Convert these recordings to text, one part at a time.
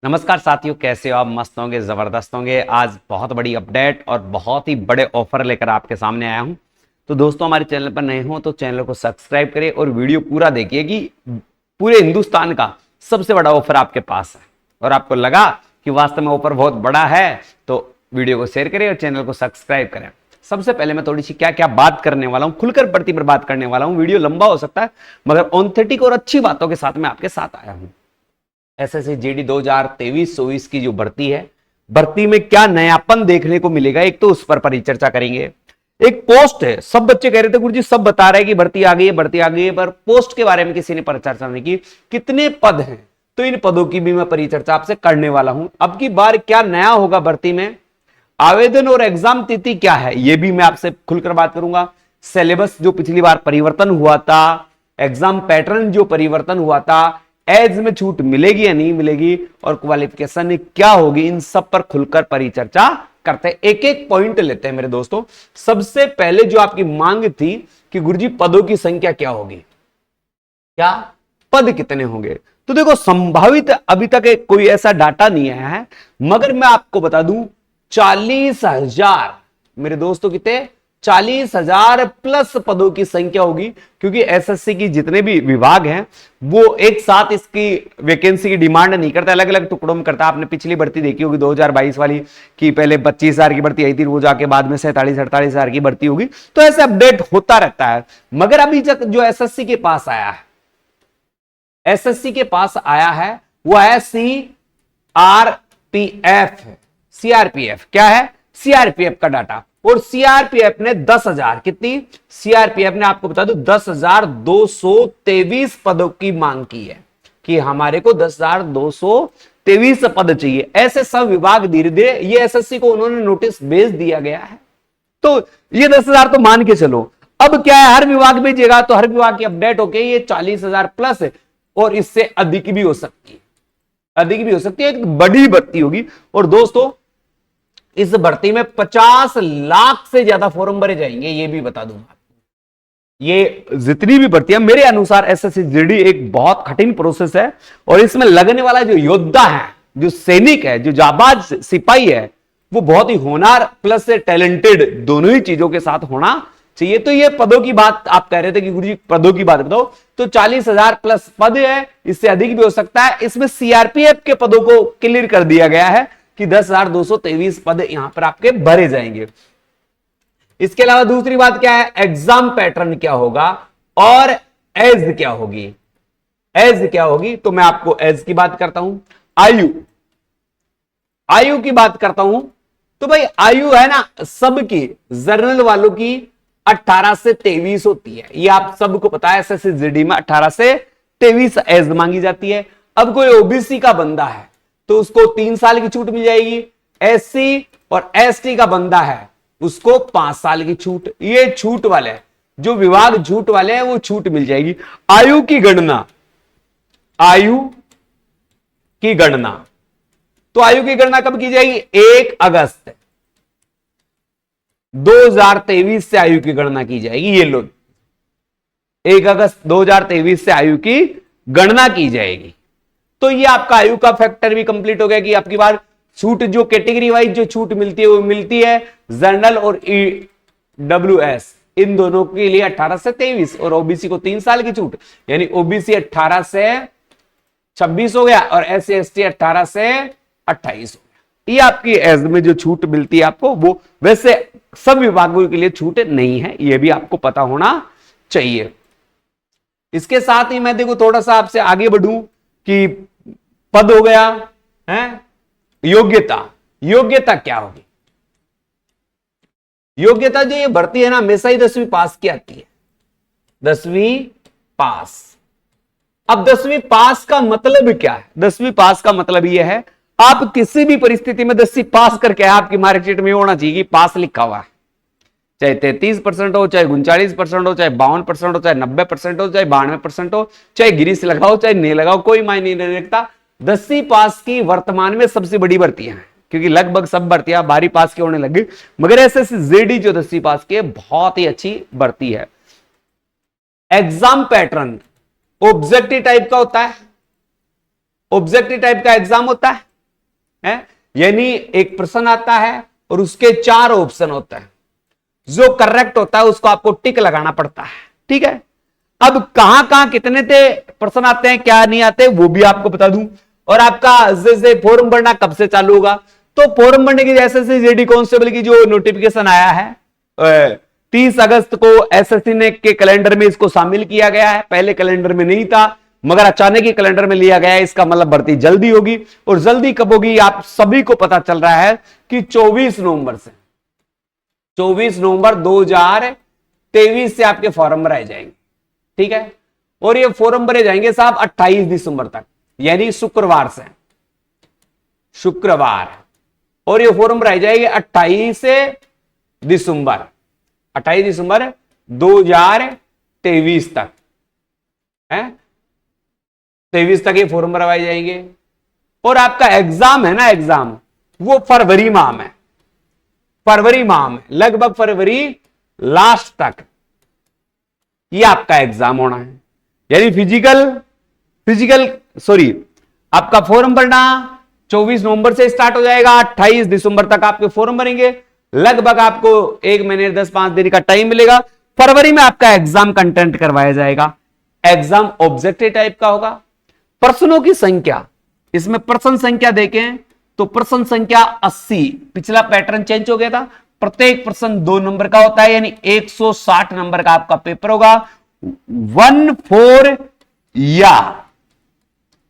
नमस्कार साथियों, कैसे हो आप? मस्त होंगे, जबरदस्त होंगे। आज बहुत बड़ी अपडेट और बहुत ही बड़े ऑफर लेकर आपके सामने आया हूं। तो दोस्तों, हमारे चैनल पर नए हो तो चैनल को सब्सक्राइब करें और वीडियो पूरा देखिए कि पूरे हिंदुस्तान का सबसे बड़ा ऑफर आपके पास है। और आपको लगा कि वास्तव में ऑफर बहुत बड़ा है तो वीडियो को शेयर करें और चैनल को सब्सक्राइब करें। सबसे पहले मैं थोड़ी सी क्या क्या बात करने वाला हूं, खुलकर भर्ती पर बात करने वाला हूं। वीडियो लंबा हो सकता है मगर ऑथेंटिक और अच्छी बातों के साथ मैं आपके साथ आया हूं। एसएससी जीडी 2023-24 की जो भर्ती है, भर्ती में क्या नयापन देखने को मिलेगा, एक तो उस पर परिचर्चा करेंगे। एक पोस्ट है, सब बच्चे कह रहे थे गुरुजी सब बता रहे हैं कि भर्ती आ गई है, भर्ती आ गई है, पर पोस्ट के बारे में किसी ने परिचर्चा नहीं की। कितने पद हैं, तो इन पदों की भी मैं परिचर्चा आपसे करने वाला हूं। अब की बार क्या नया होगा भर्ती में, आवेदन और एग्जाम तिथि क्या है, यह भी मैं आपसे खुलकर बात करूंगा। सिलेबस जो पिछली बार परिवर्तन हुआ था, एग्जाम पैटर्न जो परिवर्तन हुआ था, एज में छूट मिलेगी या नहीं मिलेगी, और क्वालिफिकेशन क्या होगी, इन सब पर खुलकर परिचर्चा करते हैं। एक एक पॉइंट लेते हैं मेरे दोस्तों। सबसे पहले जो आपकी मांग थी कि गुरुजी पदों की संख्या क्या होगी, क्या पद कितने होंगे, तो देखो संभावित अभी तक कोई ऐसा डाटा नहीं आया है, मगर मैं आपको बता दूं 40,000 मेरे दोस्तों, कितने 40,000 प्लस पदों की संख्या होगी। क्योंकि एसएससी की जितने भी विभाग हैं वो एक साथ इसकी वैकेंसी की डिमांड नहीं करता, अलग अलग टुकड़ों में करता है। आपने पिछली भर्ती देखी होगी 2022 वाली की, पहले 25,000 की भर्ती आई थी, वो जाके बाद में 47-48,000 की भर्ती होगी। तो ऐसे अपडेट होता रहता है। मगर अभी तक जो एसएससी के पास आया है, एसएससी के पास आया है वो है सीआरपीएफ। सीआरपीएफ क्या है? सीआरपीएफ का डाटा। और सीआरपीएफ ने 10,000, कितनी, सीआरपीएफ ने आपको बता दो 10,223 पदों की मांग की है कि हमारे को 10,223 पद चाहिए। ऐसे सब विभाग धीरे धीरे, ये एसएससी को उन्होंने नोटिस भेज दिया गया है, तो ये 10,000 तो मान के चलो। अब क्या है, हर विभाग भेजेगा तो हर विभाग की अपडेट होके ये 40,000 प्लस है, और इससे अधिक भी हो सकती है, अधिक भी हो सकती है। एक बड़ी भर्ती होगी। और दोस्तों, इस भर्ती में 50 लाख से ज्यादा फॉर्म भरे जाएंगे, ये भी बता दूंगा। ये जितनी भी भर्तियां मेरे अनुसार एसएससी जीडी एक बहुत कठिन प्रोसेस है, और इसमें लगने वाला जो योद्धा है, जो सैनिक है, जो जाबाज सिपाही है, वो बहुत ही होनहार प्लस से टैलेंटेड, दोनों ही चीजों के साथ होना चाहिए। तो ये पदों की बात आप कह रहे थे कि गुरुजी पदों की बात बताओ, तो 40,000 प्लस पद है, इससे अधिक भी हो सकता है। इसमें सीआरपीएफ के पदों को क्लियर कर दिया गया है कि 10,223 पद यहां पर आपके भरे जाएंगे। इसके अलावा दूसरी बात क्या है, एग्जाम पैटर्न क्या होगा और एज क्या होगी। एज क्या होगी, तो मैं आपको एज की बात करता हूं। आयु, आयु की बात करता हूं, तो भाई आयु है ना सबकी, जनरल वालों की 18 से 23 होती है, ये आप सबको पता है। एसएससी जीडी में 18 से 23 एज मांगी जाती है। अब कोई ओबीसी का बंदा है तो उसको 3 साल की छूट मिल जाएगी। एससी और एसटी का बंदा है उसको 5 साल की छूट। ये छूट वाले जो विभाग छूट वाले हैं वो छूट मिल जाएगी। आयु की गणना, आयु की गणना, तो आयु की गणना कब की जाएगी? 1 अगस्त 2023 से आयु की गणना की जाएगी। ये लो, 1 अगस्त 2023 से आयु की गणना की जाएगी। तो ये आपका आयु का फैक्टर भी कंप्लीट हो गया कि आपकी बार छूट जो कैटेगरी वाइज जो छूट मिलती है वो मिलती है जनरल और ईडब्ल्यूएस, इन दोनों के लिए 18 से 23, और ओबीसी को 3 साल की छूट, यानी ओबीसी 18 से 26 हो गया और एससी एसटी 18 से 28 हो गया। ये आपकी एज में जो छूट मिलती है आपको, वो वैसे सब विभागों के लिए छूट नहीं है, ये भी आपको पता होना चाहिए। इसके साथ ही मैं देखो थोड़ा सा आपसे आगे बढ़ूं कि पद हो गया है, योग्यता, योग्यता क्या होगी? योग्यता जो ये भर्ती है ना, हमेशा ही 10वीं पास की आती है, 10वीं पास। अब 10वीं पास का मतलब क्या है? 10वीं पास का मतलब यह है आप किसी भी परिस्थिति में 10वीं पास करके आपकी मार्कशीट में होना चाहिए कि पास लिखा हुआ है, चाहे 33% हो, चाहे 39% हो, चाहे 52% हो, चाहे 90% हो, चाहे 92% हो, चाहे गिरीश लगाओ चाहे नहीं लगाओ, कोई मायने नहीं रखता। 10वीं पास की वर्तमान में सबसे बड़ी भर्तियां हैं, क्योंकि लगभग सब भर्तियां 12वीं पास की होने लगी, मगर एसएससी जीडी जो 10वीं पास की है बहुत ही अच्छी भर्ती है। एग्जाम पैटर्न ऑब्जेक्टिव टाइप का होता है, ऑब्जेक्टिव टाइप का एग्जाम होता है। है, यानी एक प्रश्न आता है और उसके 4 ऑप्शन होते हैं, जो करेक्ट होता है उसको आपको टिक लगाना पड़ता है। ठीक है, अब कहां कहां कितने थे प्रश्न आते हैं, क्या नहीं आते, वो भी आपको बता दूं। और आपका जैसे फॉर्म भरना कब से चालू होगा, तो फॉर्म भरने की एसएससी जीडी कांस्टेबल की जो नोटिफिकेशन आया है 30 अगस्त को एसएससी ने के कैलेंडर में इसको शामिल किया गया है। पहले कैलेंडर में नहीं था, मगर अचानक ही कैलेंडर में लिया गया है। इसका मतलब भर्ती जल्दी होगी, और जल्दी कब होगी आप सभी को पता चल रहा है कि 24 नवंबर से, 24 नवंबर 2023 से आपके फॉर्म भराए जाएंगे। ठीक है, और ये फॉर्म भरे जाएंगे साहब 28 दिसंबर तक, यानी शुक्रवार से, शुक्रवार, और ये फॉर्म भराए जाएंगे 28 दिसंबर 2023 तक है, 23 तक ये फॉर्म भरवाए जाएंगे। और आपका एग्जाम है ना, एग्जाम वो फरवरी माह में, फरवरी माह में लगभग फरवरी लास्ट तक ये आपका एग्जाम होना है। यानी आपका फॉर्म भरना 24 नवंबर से स्टार्ट हो जाएगा, 28 दिसंबर तक आपके फॉर्म भरेंगे। लगभग आपको 1 महीने 10-5 दिन का टाइम मिलेगा। फरवरी में आपका एग्जाम कंटेंट करवाया जाएगा। एग्जाम ऑब्जेक्टिव टाइप का होगा। प्रश्नों की संख्या, इसमें प्रश्न संख्या देखें तो प्रश्न संख्या 80, पिछला पैटर्न चेंज हो गया था। प्रत्येक प्रश्न 2 नंबर का होता है, यानी 160 नंबर का आपका पेपर होगा। 14 या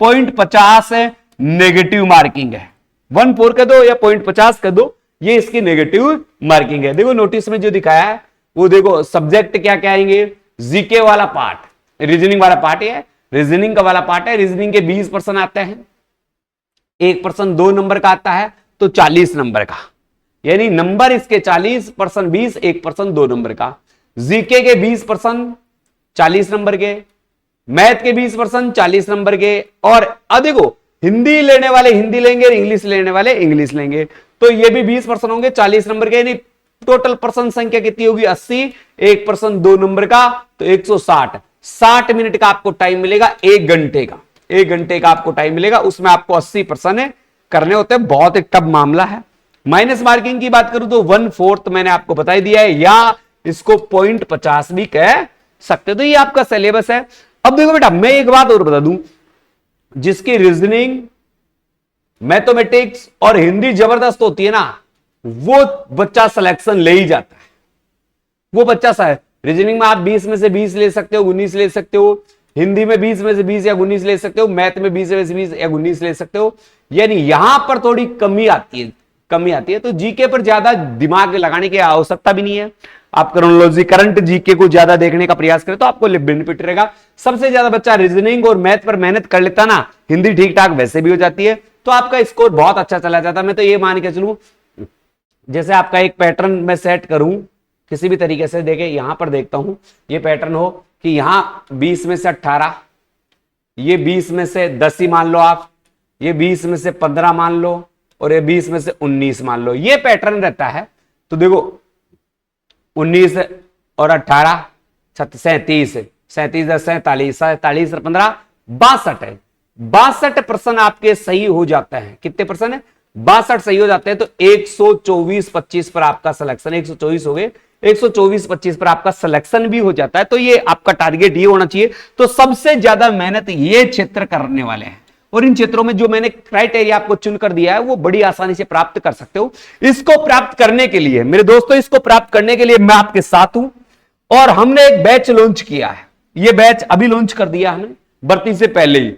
0.50 नेगेटिव मार्किंग है। 14 कर दो या 0.50 कर दो, ये इसकी नेगेटिव मार्किंग है। देखो नोटिस में जो दिखाया है वो देखो, सब्जेक्ट क्या क्या आएंगे, जीके वाला पार्ट, रीजनिंग वाला पार्ट है, रीजनिंग का वाला पार्ट है। रीजनिंग के 20 प्रश्न आते हैं, एक प्रश्न 2 नंबर का आता है तो 40 नंबर का, यानी नंबर इसके 40, प्रश्न 20, एक प्रश्न 2 नंबर का। जीके के 20 प्रश्न 40 नंबर के, मैथ के 20 प्रश्न 40 नंबर के, और देखो हिंदी लेने वाले हिंदी लेंगे, इंग्लिश लेने वाले इंग्लिश लेंगे, तो ये भी 20 प्रश्न होंगे 40 नंबर के। यानी टोटल प्रश्न संख्या कितनी होगी, 80, एक प्रश्न 2 नंबर का तो 160। 60 मिनट का आपको टाइम मिलेगा, 1 घंटे का, 1 घंटे का आपको टाइम मिलेगा। उसमें आपको 80 प्रश्न करने होते हैं। बहुत एक टफ मामला है। माइनस मार्किंग की बात करूं तो 1/4 मैंने आपको बता दिया है, या इसको 0.50 भी कह सकते। तो ये आपका सिलेबस है। अब देखो बेटा, मैं एक बात और बता दूं, जिसकी रीजनिंग, मैथमेटिक्स और हिंदी जबरदस्त होती है ना, वो बच्चा सिलेक्शन ले ही जाता है। वो बच्चा रीजनिंग में आप 20 में से 20 ले सकते हो, 19 ले सकते हो, हिंदी में 20 में से 20 या 19 ले सकते हो, मैथ में 20 में से 20 या 19 ले सकते हो। यानी यहां पर थोड़ी कमी आती है। तो जीके पर ज्यादा दिमाग लगाने की आवश्यकता भी नहीं है। आप क्रोनोलॉजी, करंट जीके को ज्यादा देखने का प्रयास करें तो आपको बेनिफिट रहेगा। सबसे ज्यादा बच्चा रीजनिंग और मैथ पर मेहनत कर लेता ना, हिंदी ठीक ठाक वैसे भी हो जाती है, तो आपका स्कोर बहुत अच्छा चला जाता है। मैं तो ये मान के चलूं, जैसे आपका एक पैटर्न मैं सेट करूं किसी भी तरीके से, देखे यहां पर देखता हूं, ये पैटर्न हो कि यहां 20 में से 18, ये 20 में से 10 ही मान लो आप, ये 20 में से 15 मान लो, और ये 20 में से 19 मान लो, ये पैटर्न रहता है। तो देखो 19 और 18 37, 37 10 47, 47 और 15 62 है। 62 प्रश्न आपके सही हो जाते हैं। कितने प्रश्न है, 62 सही हो जाते हैं। तो 124-25 पर आपका सिलेक्शन, 124 हो गए, 124-25 पर आपका सिलेक्शन भी हो जाता है। तो ये आपका टारगेट ये होना चाहिए। तो सबसे ज्यादा मेहनत ये क्षेत्र करने वाले हैं, और इन क्षेत्रों में जो मैंने क्राइटेरिया आपको चुनकर दिया है वो बड़ी आसानी से प्राप्त कर सकते हो। इसको प्राप्त करने के लिए मेरे दोस्तों, इसको प्राप्त करने के लिए मैं आपके साथ हूं, और हमने एक बैच लॉन्च किया है। ये बैच अभी लॉन्च कर दिया हमने भर्ती से पहले ही।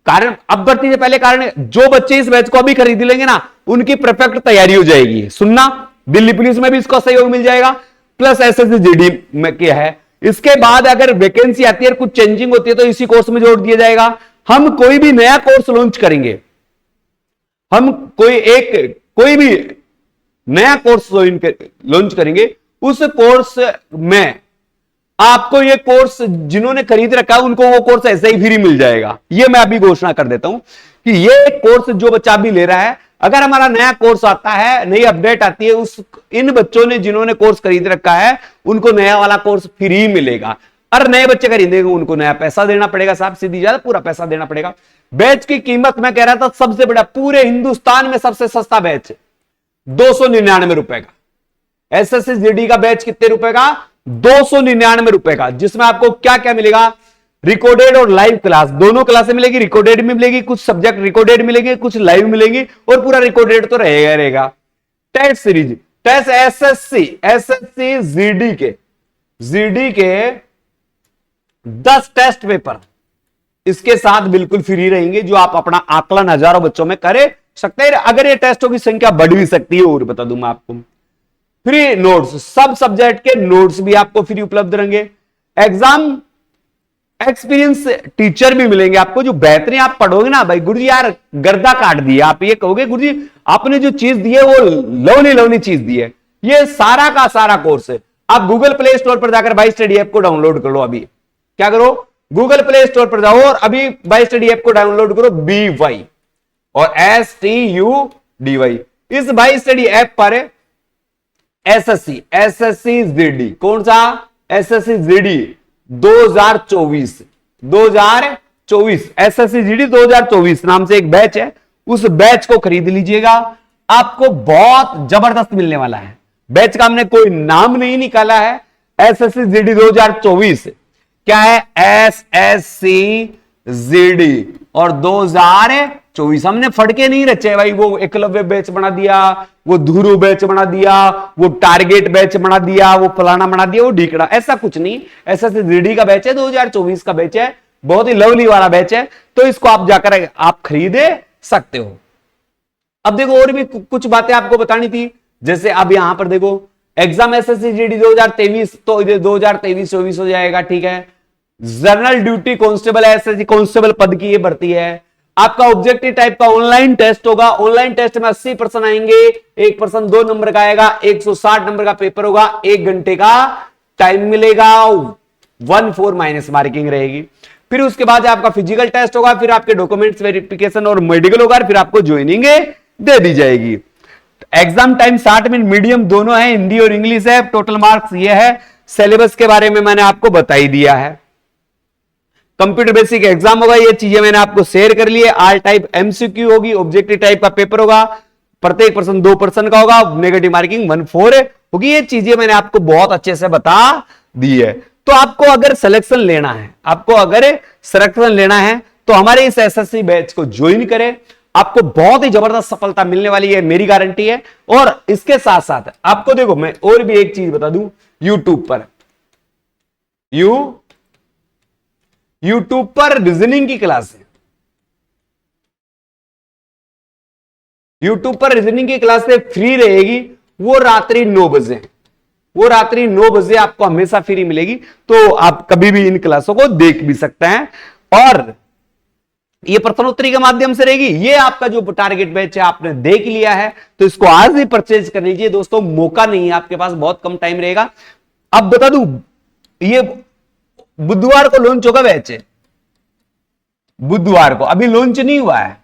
कारण अब भर्ती से पहले कारण, जो बच्चे इस बैच को अभी खरीद लेंगे ना, उनकी परफेक्ट तैयारी हो जाएगी। सुनना, दिल्ली पुलिस में भी इसका सहयोग मिल जाएगा, प्लस एसएससी जीडी में क्या है। इसके बाद अगर वैकेंसी आती है, कुछ चेंजिंग होती है, तो इसी कोर्स में जोड़ दिया जाएगा। हम कोई भी नया कोर्स लॉन्च करेंगे, हम कोई भी नया कोर्स लॉन्च करेंगे, उस कोर्स में आपको ये कोर्स जिन्होंने खरीद रखा है उनको वो कोर्स ऐसे ही फ्री मिल जाएगा। ये मैं अभी घोषणा कर देता हूं कि ये कोर्स जो बच्चा भी ले रहा है, अगर हमारा नया कोर्स आता है, नई अपडेट आती है, इन बच्चों ने जिन्होंने कोर्स खरीद रखा है उनको नया वाला कोर्स फ्री मिलेगा। और नए बच्चे खरीदेंगे उनको नया पैसा देना पड़ेगा साहब, सीधी ज्यादा पूरा पैसा देना पड़ेगा। बैच की कीमत मैं कह रहा था सबसे बड़ा, पूरे हिंदुस्तान में सबसे सस्ता बैच 299 रुपए का। एसएससी जीडी का बैच कितने रुपए का? 299 रुपए का, जिसमें आपको क्या क्या मिलेगा? रिकॉर्डेड और लाइव क्लास, दोनों क्लासें मिलेगी। रिकॉर्डेड में मिलेगी, कुछ सब्जेक्ट रिकॉर्डेड मिलेंगे, कुछ लाइव मिलेंगी, और पूरा रिकॉर्डेड तो रहेगा। Test series, test SSC GD के 10 टेस्ट पेपर इसके साथ बिल्कुल फ्री रहेंगे, जो आप अपना आकलन हजारों बच्चों में करे सकते हैं। अगर ये टेस्टों की संख्या बढ़ भी सकती है, और बता दूं मैं आपको। फ्री नोट्स, सब सब्जेक्ट के नोट्स भी आपको फ्री उपलब्ध रहेंगे। एग्जाम एक्सपीरियंस टीचर भी मिलेंगे आपको, जो बेहतरीन आप पढ़ोगे ना भाई, गुरु जी यार गर्दा काट दिया, आप ये कहोगे गुरु जी आपने जो चीज दी है वो लवनी चीज दी है। ये सारा का सारा कोर्स है। आप गूगल प्ले स्टोर पर जाकर बाई स्टडी ऐप को डाउनलोड कर लो। अभी क्या करो, गूगल प्ले स्टोर पर जाओ और अभी बाई स्टडी ऐप को डाउनलोड करो, BY और STUDY। इस बाई स्टडी ऐप पर एसएससी जीडी, कौन सा? एसएससी जीडी 2024 एसएससी जीडी 2024 नाम से एक बैच है। उस बैच को खरीद लीजिएगा, आपको बहुत जबरदस्त मिलने वाला है। बैच का हमने कोई नाम नहीं निकाला है, एसएससी जीडी 2024 क्या है? एसएससी जीडी और 2024 हमने फटके नहीं रचे भाई, वो एकलव्य बैच बना दिया, वो धुरु बैच बना दिया, वो टारगेट बैच बना दिया, वो फलाना बना दिया, वो ढीकड़ा, ऐसा कुछ नहीं। एसएससी जीडी का बैच है, 2024 का बैच है, बहुत ही लवली वाला बैच है, तो इसको आप जाकर आप खरीदे सकते हो। अब देखो और भी कुछ बातें आपको बतानी थी, जैसे अब यहां पर देखो एग्जाम एसएससी जीडी 2023 तो 2023-24 हो जाएगा, ठीक है। General duty constable SSC constable पद की ये भर्ती है। आपका ऑब्जेक्टिव टाइप का ऑनलाइन टेस्ट होगा, ऑनलाइन टेस्ट में 80% आएंगे, 1% 2 नंबर का आएगा, 160 नंबर का पेपर होगा, 1 घंटे का टाइम मिलेगा, 1-4 माइनस मार्किंग रहेगी। फिर उसके बाद आपका फिजिकल टेस्ट होगा, फिर आपके डॉक्यूमेंट्स वेरिफिकेशन और मेडिकल होगा, फिर आपको ज्वाइनिंग दे दी जाएगी। एग्जाम टाइम 60 मिनट, मीडियम दोनों है, हिंदी और इंग्लिश है। टोटल मार्क्स ये है। सिलेबस के बारे में मैंने आपको बता ही दिया है। कंप्यूटर बेसिक एग्जाम होगा, ये चीजें मैंने आपको शेयर कर ली है। आल टाइप एमसीक्यू होगी, ऑब्जेक्टिव टाइप का पेपर होगा, प्रत्येक पर्सन 2% का होगा, नेगेटिव मार्किंग 1-4 होगी। ये चीजें मैंने आपको बहुत अच्छे से बता दी है। तो आपको अगर सिलेक्शन लेना है तो हमारे इस एसएससी बैच को ज्वाइन करें, आपको बहुत ही जबरदस्त सफलता मिलने वाली है, मेरी गारंटी है। और इसके साथ साथ आपको देखो मैं और भी एक चीज बता दूं, यूट्यूब पर रीजनिंग की क्लास है। यूट्यूब पर रीजनिंग की क्लास फ्री रहेगी, वो रात्रि 9 बजे आपको हमेशा फ्री मिलेगी, तो आप कभी भी इन क्लासों को देख भी सकते हैं। और ये प्रश्नोत्तरी के माध्यम से रहेगी। ये आपका जो टारगेट बैच है आपने देख लिया है, तो इसको आज ही परचेज कर लीजिए दोस्तों, मौका नहीं है आपके पास, बहुत कम टाइम रहेगा। अब बता दूं, ये बुधवार को लॉन्च होगा बैच, बुधवार को, अभी लॉन्च नहीं हुआ है,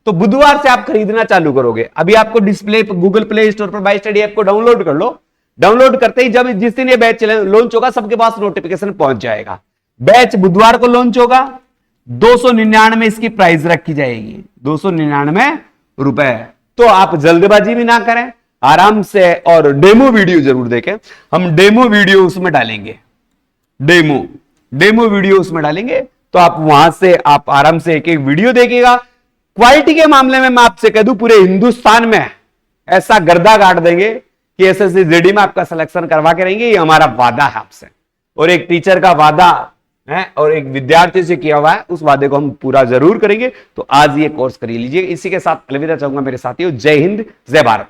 तो बुधवार से आप खरीदना चालू करोगे। अभी आपको डिस्प्ले गूगल प्ले स्टोर पर बाई स्टडी ऐप को डाउनलोड कर लो। डाउनलोड करते ही जब जिस दिन ये बैच लॉन्च होगा, सबके पास नोटिफिकेशन पहुंच जाएगा। बैच बुधवार को लॉन्च होगा, 299 इसकी प्राइस रखी जाएगी, 299 रुपए। तो आप जल्दबाजी भी ना करें, आराम से, और डेमो वीडियो जरूर देखें। हम डेमो वीडियो उसमें डालेंगे, डेमो वीडियो उसमें डालेंगे, तो आप वहां से आप आराम से एक एक वीडियो देखिएगा। क्वालिटी के मामले में मैं आपसे कह दूं, पूरे हिंदुस्तान में ऐसा गर्दा काट देंगे कि एसएससी जीडी में आपका सिलेक्शन करवा के रहेंगे, ये हमारा वादा है आपसे। और एक टीचर का वादा है और एक विद्यार्थी से किया हुआ है, उस वादे को हम पूरा जरूर करेंगे। तो आज ये कोर्स कर लीजिए। इसी के साथ अलविदा चाहूंगा मेरे साथियों। जय हिंद, जय भारत।